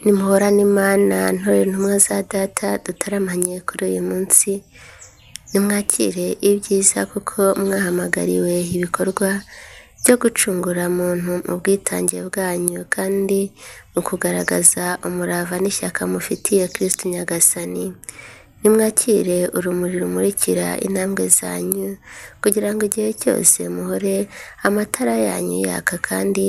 Nimuhorane Imana ntore ntumwa za data dutaramanye kuri uyu munsi, nimwakire ibyiza kuko mwahamagariwe ibikorwa byo gucungura muntu mu bwitange bwanyu kandi mu kugaragaza umurava n'ishyaka mufitiye Kristo Nyagasani. Nimwakire urumuri rumurikira intambwe zanyu kugira ngo igihe cyose muhore amatara yanyu yaka kandi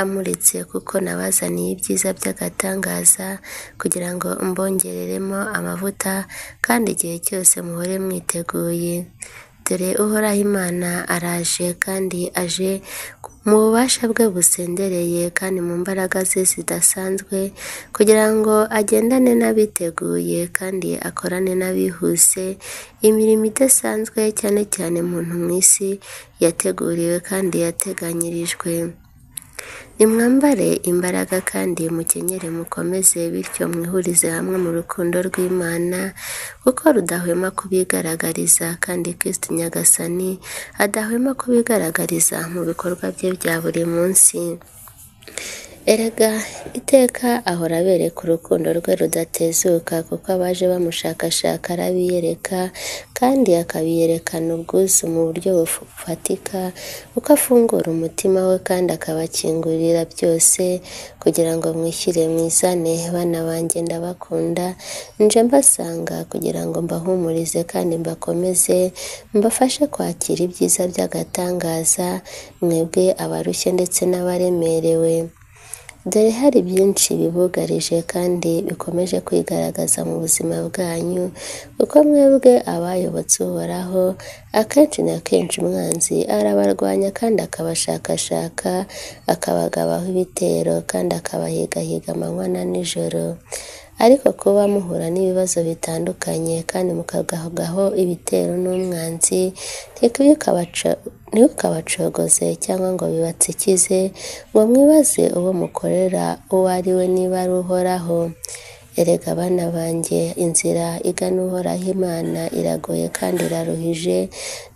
amuritse, kuko nabazaniye ibyiza by'agatangaza kugira ngo mbongereremo amavuta kandi igihe cyose muhore mwiteguye. Dore Uhoraho Imana araje kandi aje mu bubasha bwe busendereye kandi mu mbaraga ze zidasanzwe, kugira ngo agendane n'abiteguye kandi akorane n'abihuse imirimo idasanzwe, cyane cyane muntu mu isi yateguriwe kandi yateganyirijwe. Nimwambare imbaraga kandi mukenyere mukomeze, bityo mwihurize hamwe mu rukundo rw'Imana, kuko rudahwema kubigaragariza kandi Kristo Nyagasani adahwema kubigaragariza mu bikorwa bye bya buri munsi. Erega iteka ahora abereka urukundo rwe rudatezuka, kuko abaje bamushakashaka arabiyereka kandi akabiyerekana ubwuzu mu buryo bufatika, kuko afungura umutima we kandi akabakingurira byose, kugira ngo mwishyire mwizane. Bana banjye ndabakunda, nje mbasanga kugira ngo mbahumurize kandi mbakomeze, mbafashe kwakira ibyiza by'agatangaza, mwebwe abarushye ndetse n'abaremerewe. Dore hari byinshi bibugarije kandi bikomeje kwigaragaza mu buzima bwanyu, kuko mwebwe abayobotse Uhoraho akenshi na kenshi umwanzi arabarwanya kandi akabashakashaka, akabagabaho ibitero kandi akabahigahiga amanywa na nijoro. Ariko kuba muhura n'ibibazo bitandukanye kandi mukagaho ibitero n'umwanzi, ntikabacogoze cyangwa ngo bibatsikize ngo mwibaze uwo mukorera uwo ari we, niba ari Uhoraho. Erega bana banjye, inzira igana Uhoraho Imana iragoye kandi iraruhije,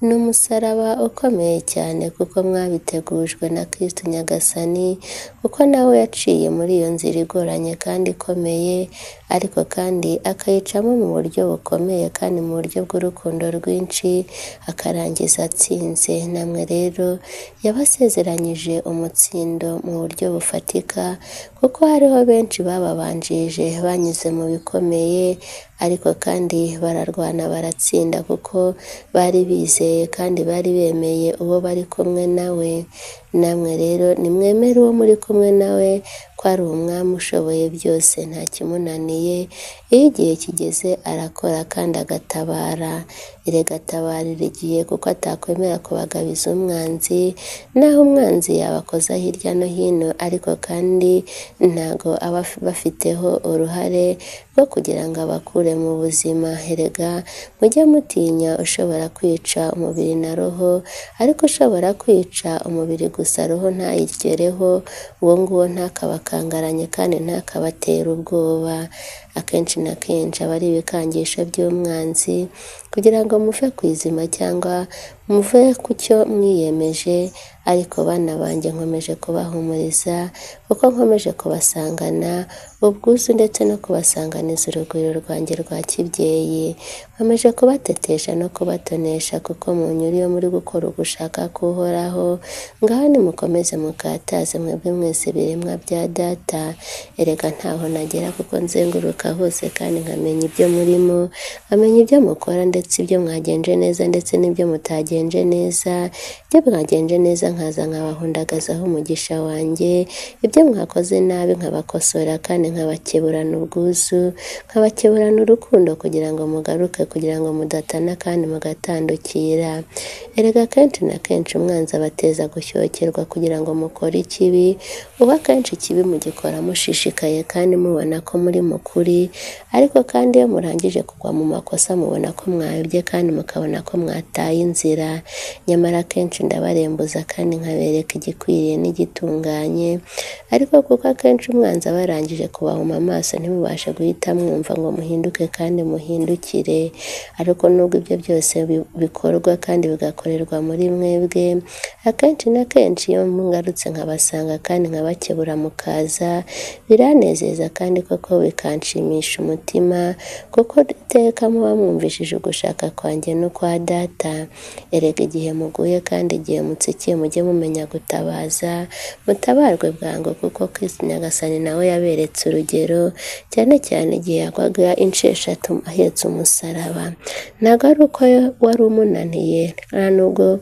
ni umusaraba ukomeye cyane, kuko mwabitegujwe na Kristo Nyagasani, kuko nawe yaciye muri iyo nzira igoranye kandi ikomeye, ariko kandi akayicamo mu buryo bukomeye kandi mu buryo bw'urukundo rwinshi, akarangiza atsinze. Namwe rero yabasezeranyije umutsindo mu buryo bufatika, kuko hariho benshi bababanjirije banyuze mu bikomeye, ariko kandi bararwana baratsinda, kuko bari bizeye kandi bari bemeye uwo bari kumwe nawe. Namwe rero nimwemere uwo muri kumwe nawe ko ari umwami ushoboye byose, nta kimunaniye. Iyo igihe kigeze arakora kandi agatabara. Erega atabarira igihe, kuko atakwemera kubagabiza umwanzi, naho umwanzi yabakoza hirya no hino, ariko kandi ntago aba bafiteho uruhare rwo kugira ngo abakure mu buzima. Erega mujye mutinya ushobora kwica umubiri na roho, ariko ushobora kwica umubiri gusa, roho ntayigereho, uwo nguwo ntakabakangaranye kandi ntakabatera ubwoba. Akenshi na kenshi aba ari ibikangisho by'umwanzi, kugira ngo muve ku izima cyangwa muve ku cyo mwiyemeje. Ariko bana banjye, nkomeje kubahumuriza, kuko nkomeje kubasangana ubwuzu ndetse no kubasanganiza urugwiro rwanjye rwa kibyeyi. Nkomeje kubatetesha no kubatonesha, kuko munyuriye muri gukora ugushaka k'Uhoraho. Ngaho nimukomeze mukataze, mwebwe mwese biremwa bya data. Erega ntaho nagera, kuko nzenguruka hose kandi nkamenya ibyo murimo, nkamenya ibyo mukora ndetse ibyo mwagenje neza ndetse n'ibyo mutagenje neza. Ibyo mwagenje neza nkaza nkabahundagazaho umugisha wanjye, ibyo mwakoze nabi nkabakosora kandi nkabakeburana ubwuzu, nkabakeburana urukundo, kugira ngo mugaruke, kugira ngo mudatana kandi mugatandukira. Erega kenshi na kenshi umwanzi abateza gushyokерwa kugira ngo mukore ikibi, uba kenshi ikibi mugikora mushishikaye kandi mubona ko muri mukuri, ariko kandi iyo murangije kugwa mu makosa mubona ko mwayobye kandi mukabona ko mwataye inzira. byiza, nyamara akenshi ndabarembuza kandi nkabereka igikwiriye n'igitunganye, ariko kuko akenshi umwanzi aba yarangije kubahuma amaso ntibubashe guhita mwumva ngo muhinduke kandi muhindukire. Ariko nubwo ibyo byose bikorwa kandi bigakorerwa muri mwebwe, akenshi na kenshi iyo ngarutse nkabasanga kandi nkabakebura mukaza, biranezeza kandi koko bikanshimisha umutima, kuko iteka muba mwumvishije ugushaka kwanjye no kwa Data. Erega igihe muguye kandi igihe mutsikiye mujye mumenya gutabaza, mutabarwe bwangu, kuko Kristo Nyagasani nawe yaberetse urugero, cyane cyane igihe yagwaga inshuro 3 ahetse umusaraba. Ntabwo ari uko wari umunaniye, nta nubwo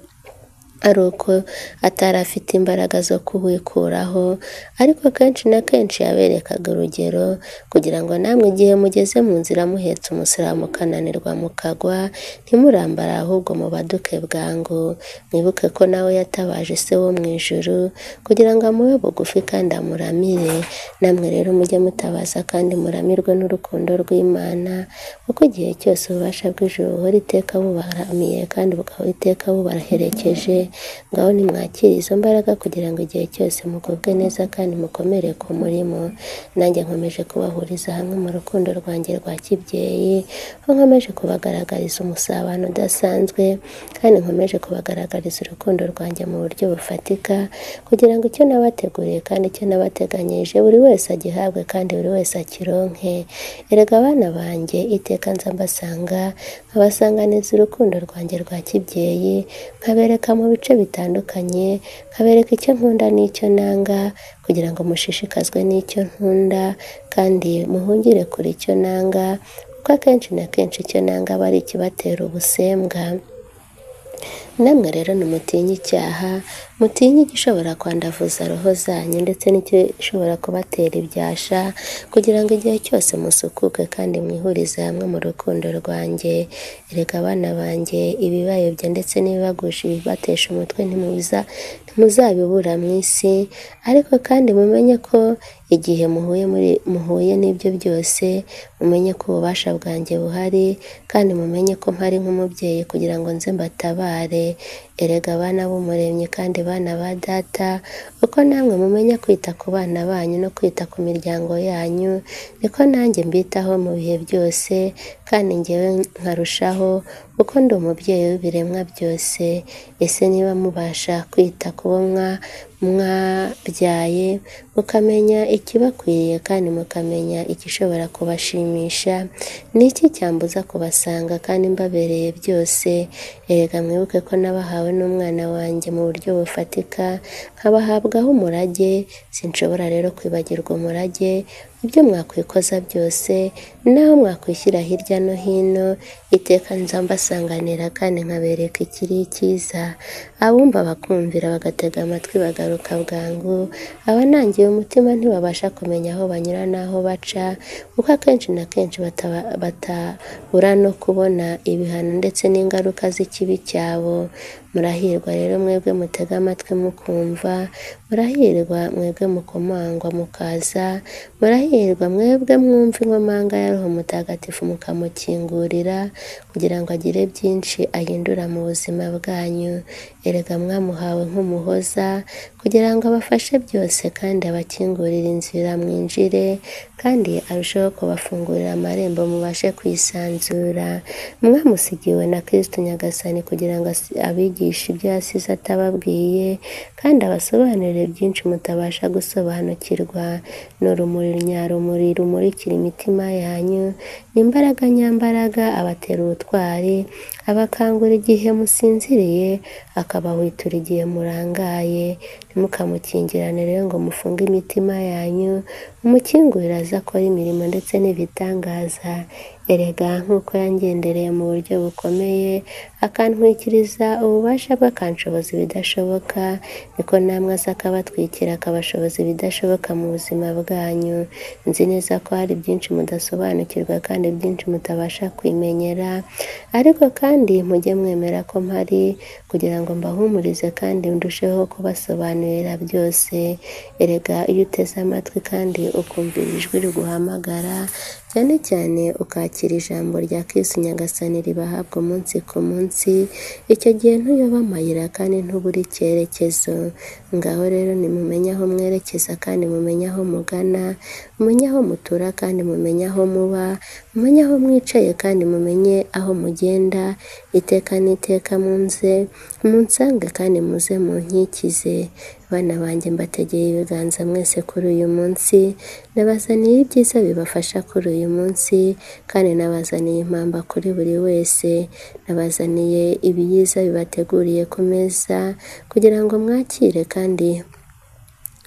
ari uko atari afite imbaraga zo kuwikuraho, ariko kenshi na kenshi yaberekaga urugero kugira ngo namwe igihe mugeze mu nzira muhetse umusaraba mukananirwa mukagwa, ntimurambare ahubwo mubaduke bwangu. Mwibuke ko nawe yatabaje se wo mu ijuru kugira ngo amube bugufi kandi amuramire. Namwe rero mujye mutabaza kandi muramirwe n'urukundo rw'Imana, kuko igihe cyose ububasha bw'ijuru buhora iteka bubaramiye kandi bugahora iteka bubaraherekeje. Ngaho nimwakire izo mbaraga kugira ngo igihe cyose mugubwe neza kandi mukomere ku murimo. Nanjye nkomeje kubahuriza hamwe mu rukundo rwanjye rwa kibyeyi, aho nkomeje kubagaragariza umusabano udasanzwe kandi nkomeje kubagaragariza urukundo rwanjye mu buryo bufatika, kugira ngo icyo nabateguriye kandi icyo nabateganyije buri wese agihabwe kandi buri wese akironke. Erega abana banjye iteka nza mbasanga, nkabasanganiza urukundo rwanjye rwa kibyeyi, nkabereka mu bice bitandukanye, nkabereka icyo nkunda n'icyo nanga, kugira ngo mushishikazwe n'icyo nkunda kandi muhungire kure icyo nanga, kuko akenshi na kenshi icyo nanga aba ari ikibatera ubusembwa. Namwe rero nimutinye icyaha, mutinye igishobora kwandavuza roho zanyu ndetse n'igishobora kubatera ibyasha, kugira ngo igihe cyose musukuke kandi mwihurize hamwe mu rukundo rwanjye. Erega abana banjye, ibibayobya ndetse n'ibibagusha ibibatesha umutwe ntimuzabibura mu isi, ariko kandi mumenye ko igihe muhuye n'ibyo byose, mumenye ko ububasha bwanjye buhari, kandi mumenye ko mpari nk'umubyeyi kugira ngo nze mbatabare. Erega abana b'Umuremyi kandi bana ba Data, uko namwe mumenya kwita ku bana banyu no kwita ku miryango yanyu, niko nanjye mbitaho mu bihe byose, kandi njyewe nkarushaho, kuko ndi umubyeyi w'ibiremwa byose. Ese niba mubasha kwita ku bo mwabyaye, mukamenya ikibakwiriye kandi mukamenya igishobora kubashimisha, ni iki cyambuza kubasanga kandi mbabereye byose? Erega mwibuke ko nabahawe n'umwana wanjye mu buryo bufatika, nkabahabwaho umurage. Sinshobora rero kwibagirwa umurage. Ibyo mwakwikoza byose, naho mwakwishyira hirya no hino, iteka nza mbasanganira kandi nkabereka ikiri cyiza. Abumva bakumvira bagatega amatwi bagaruka bwangu, abanangiye umutima ntibabasha kumenya aho banyura n'aho baca, kuko akenshi na kenshi batabura no kubona ibihano ndetse n'ingaruka z'ikibi cyabo. Murahirwa rero mwebwe mutega amatwi mukumva, murahirwa mwebwe mukomangwa mukaza, murahirwa mwebwe mwumva inkomanga ya Roho Mutagatifu mukamukingurira, kugira ngo agire byinshi ahindura mu buzima bwanyu. Erega mwamuhawe nk'umuhoza, kugira ngo abafashe byose kandi abakingurire inzira mwinjire, kandi arushaho kubafungurira amarembo mubashe kwisanzura. Mwamusigiwe na Kristo Nyagasani kugira ngo abigishe ibyo yasize atababwiye, kandi abasobanurire byinshi mutabasha gusobanukirwa. N'urumuri nyarumuri rumurikira imitima yanyu, n'imbaraga nyambaraga abatera ubutwari, abakangura igihe musinziriye, akabahwitura igihe murangaye. Ntimukamukingirane rero ngo mufunge imitima yanyu, umukingurire aze akora imirimo ndetse n'ibitangaza. Erega nk'uko yangendereye mu buryo bukomeye, akantwikiriza ububasha bwe akanshoboza ibidashoboka, niko namwe aza akabatwikira akabashoboza ibidashoboka mu buzima bwanyu. Nzi neza ko hari byinshi mudasobanukirwa kandi byinshi mutabasha kwimenyera, ariko kandi mujye mwemera ko mpari kugira ngo mbahumurize kandi ndusheho kubasobanurira byose. Erega iyo uteze amatwi kandi ukumvira ijwi riguhamagara, cyane cyane ukakira ijambo rya Kristo Nyagasani ribahabwa umunsi ku munsi. Icyo gihe ntuyoba amayira kandi ntubura icyerekezo. Ngaho rero nimumenye aho mwerekeza kandi mumenye aho mugana, mumenye aho mutura kandi mumenye aho muba, mumenye aho mwicaye kandi mumenye aho mugenda. Iteka n'iteka munsange kandi muze munkikize. Bana banjye mbategeye ibiganza mwese kuri uyu munsi, nabazaniye ibyiza bibafasha kuri uyu munsi, kandi nabazaniye impamba kuri buri wese. Nabazaniye ibiyiza bibateguriye ku meza kugira ngo mwakire kandi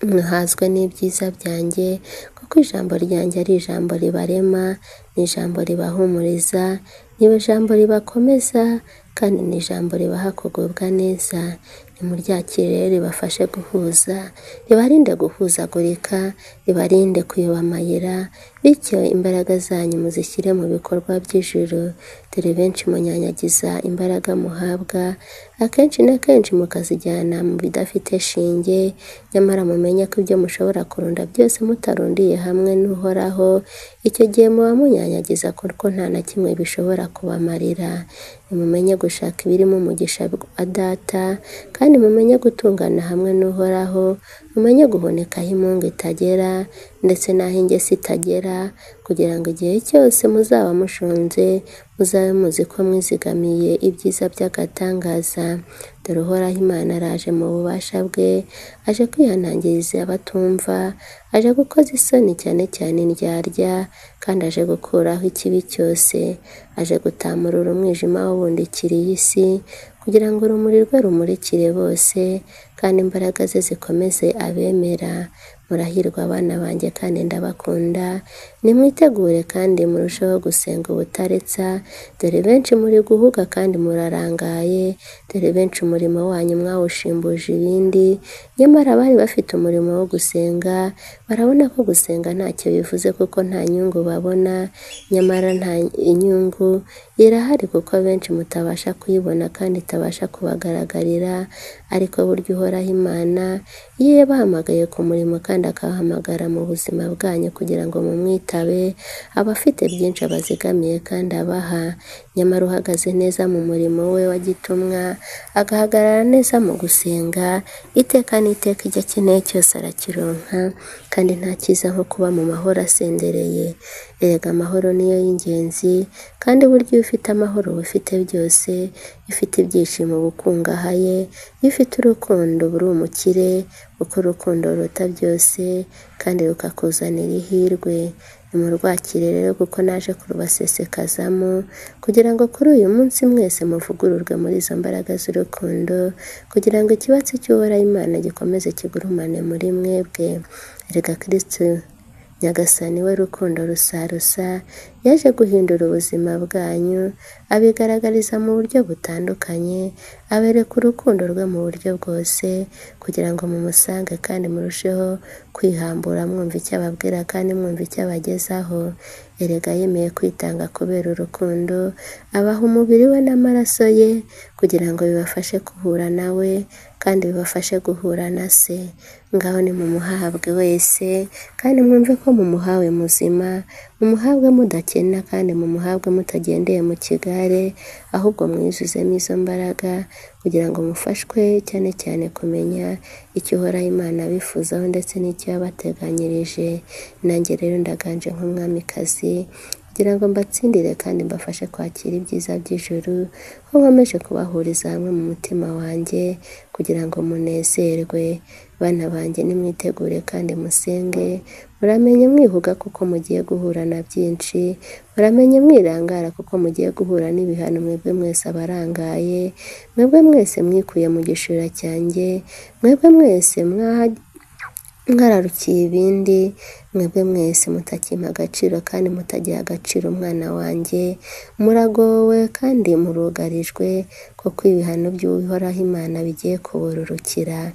muhazwe n'ibyiza byanjye, kuko ijambo ryanjye ari ijambo ribarema, ni ijambo ribahumuriza, ni ijambo ribakomeza, kandi ni ijambo ribaha kugubwa neza. Nimuryakire ribafashe guhuza, ribarinde guhuzagurika, ribarinde kuyoba amayira, bityo imbaraga zanyu muzishyire mu bikorwa by'ijuru. Dore benshi munyanyagiza imbaraga muhabwa, akenshi na kenshi mukazijyana mu bidafite shinge, nyamara mumenye ko ibyo mushobora kurunda byose mutarundiye hamwe n'Uhoraho, icyo gihe muba munyanyagiza kuko nta na kimwe bishobora kubamarira. Nimumenye gushaka ibirimo umugisha wa Data, kandi mumenye gutungana hamwe n'Uhoraho, mumenye guhunikaho imungu itagera ndetse n'aho ingese itagera, kugira ngo igihe cyose muzaba mushonje muzabe muzi ko mwizigamiye ibyiza by'agatangaza. Dore Uhoraho Imana araje mu bubasha bwe, aje kwihanangiriza abatumva, aje gukoza isoni cyane cyane indyarya, kandi aje gukuraho ikibi cyose, aje gutamurura umwijima wabundikiriye isi, kugira ngo urumuri rwe rumurikire bose, kandi imbaraga ze zikomeze abemera. Murahirwa abana banjye kandi ndabakunda, nimwitegure kandi murusheho gusenga ubutaretsa. Dore benshi muri guhuga kandi murarangaye, dore benshi umurimo wanyu mwawushimbuje ibindi, nyamara abari bafite umurimo wo gusenga barabona ko gusenga ntacyo bivuze kuko nta nyungu babona. Nyamara nta inyungu irahari kuko benshi mutabasha kuyibona kandi itabasha kubagaragarira, ariko burya Uhoraho Imana iyo yabahamagaye ku murimo kandi akabahamagara mu buzima bwanyu kugira ngo mumwitabe, aba afite byinshi abazigamiye kandi abaha. Nyamara uhagaze neza mu murimo we wa gitumwa, agahagarara neza mu gusenga, iteka n'iteka icyo akeneye cyose arakironka, kandi nta cyiza nko kuba mu mahoro asendereye. Erega amahoro niyo y'ingenzi, kandi burya iyo ufite amahoro uba ufite byose. Iyo ufite ibyishimo uba ukungahaye, iyo ufite urukundo uba uri umukire, kuko urukundo ruruta byose kandi rukakuzanira ihirwe. Nimurwakire rero kuko naje kurubasesekazamo, kugira ngo kuri uyu munsi mwese muvugururwe muri izo mbaraga z'urukundo, kugira ngo ikibatsi cy'Uhoraho Imana gikomeze kigurumane muri mwebwe. Erega Kristo Nyagasani we rukundo rusarusa, yaje guhindura ubuzima bwanyu, abigaragariza mu buryo butandukanye, abereka urukundo rwe mu buryo bwose, kugira ngo mumusange kandi murusheho kwihambura mwumva icyo ababwira kandi mwumva icyo abagezaho. Erega yemeye kwitanga kubera urukundo, abaha umubiri we n'amaraso ye, kugira ngo bibafashe guhura nawe kandi bibafashe guhura na se. Ngaho nimumuhabwe wese, kandi mwumve ko mumuhawe muzima, mumuhabwe mudakena kandi mumuhabwe mutagendeye mu kigare, ahubwo mwizuzemo izo mbaraga, kugira ngo mufashwe cyane cyane kumenya icyo Uhoraho Imana abifuzaho ndetse n'icyo yabateganyirije. Nanjye rero ndaganje nk'umwamikazi, kugira ngo mbatsindire kandi mbafashe kwakira ibyiza by'ijuru, ko nkomeje kubahuriza hamwe mu mutima wanjye kugira ngo munezerwe. Bana banjye nimwitegure kandi musenge, muramenye mwihuga kuko mugiye guhura na byinshi, muramenye mwirangara kuko mugiye guhura n'ibihano. Mwebwe mwese abarangaye, mwebwe mwese mwikuye mu gishura cyanjye, mwebwe mwese mwararukiye ibindi, mwebwe mwese mutakimpa agaciro kandi mutagiha agaciro umwana wanjye, muragowe kandi murugarijwe kuko ibihano by'Uhoraho Imana bigiye kubururukira.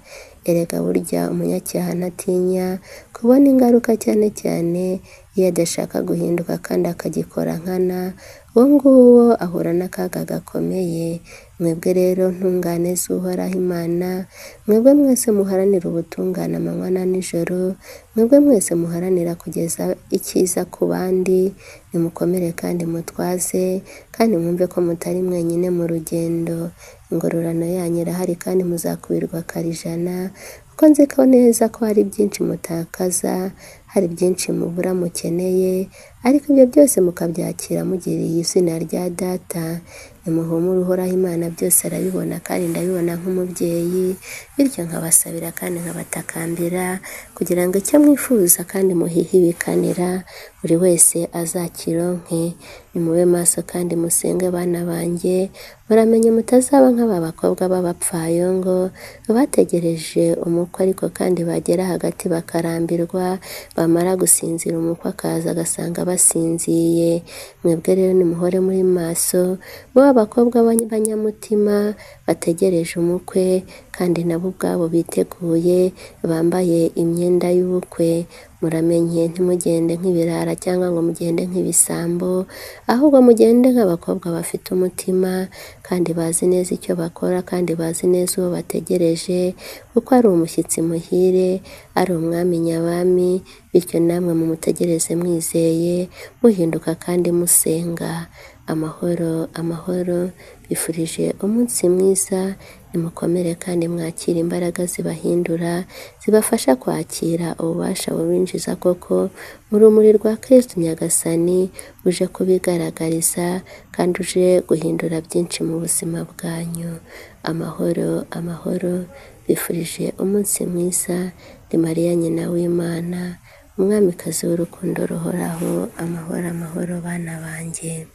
Erega burya umunyacyaha ntatinya kubona ingaruka, cyane cyane iyo adashaka guhinduka kandi akagikora nkana. uwo nguwo ahura n'akaga gakomeye. Mwebwe rero ntungane z'uhoraho Imana, mwebwe mwese muharanira ubutungane amanywa na nijoro, mwebwe mwese muharanira kugeza icyiza ku bandi, nimukomere kandi mutwaze, kandi mwumve ko mutari mwenyine mu rugendo. Ingororano yanyu irahari kandi muzakubirwa karijana, kuko nzi ko neza ko hari byinshi mutakaza, hari byinshi mubura mukeneye, ariko ibyo byose mukabyakira mugiriye izina rya Data. Nimuhumure, uhoraho Imana byose arabibona, kandi ndabibona nk'umubyeyi, bityo nkabasabira kandi nkabatakambira kugira ngo icyo mwifuza kandi muhihibikanira buri wese azakironke. Nimube maso kandi musenge bana banjye, muramenye mutazaba nk'aba bakobwa b'abapfayongo bategereje umukwe ariko kandi bagera hagati bakarambirwa, bamara gusinzira umukwe akaza agasanga basinziye. Mwebwe rero nimuhore muri maso, bo abakobwa b'abanyamutima bategereje umukwe kandi nabo ubwabo biteguye, bambaye imyenda y'ubukwe. Muramenye ntimugende nk'ibirara cyangwa ngo mugende nk'ibisambo, ahubwo mugende nk'abakobwa bafite umutima kandi bazi neza icyo bakora, kandi bazi neza uwo bategereje, kuko ari umushyitsi muhire, ari umwami nyabami. Bityo namwe mumutegereze mwizeye, muhinduka kandi musenga. Amahoro, amahoro. Bifurije umunsi mwiza. Nimukomere kandi mwakire imbaraga zibahindura, zibafasha kwakira ububasha bubinjiza koko mu rumuri rwa Kristo Nyagasani, uje kubigaragariza kandi uje guhindura byinshi mu buzima bwanyu. Amahoro, amahoro. Bifurije umunsi mwiza. Ndi Mariya nyina w'Imana, umwamikazi w'urukundo ruhoraho. Amahoro, amahoro bana banjye.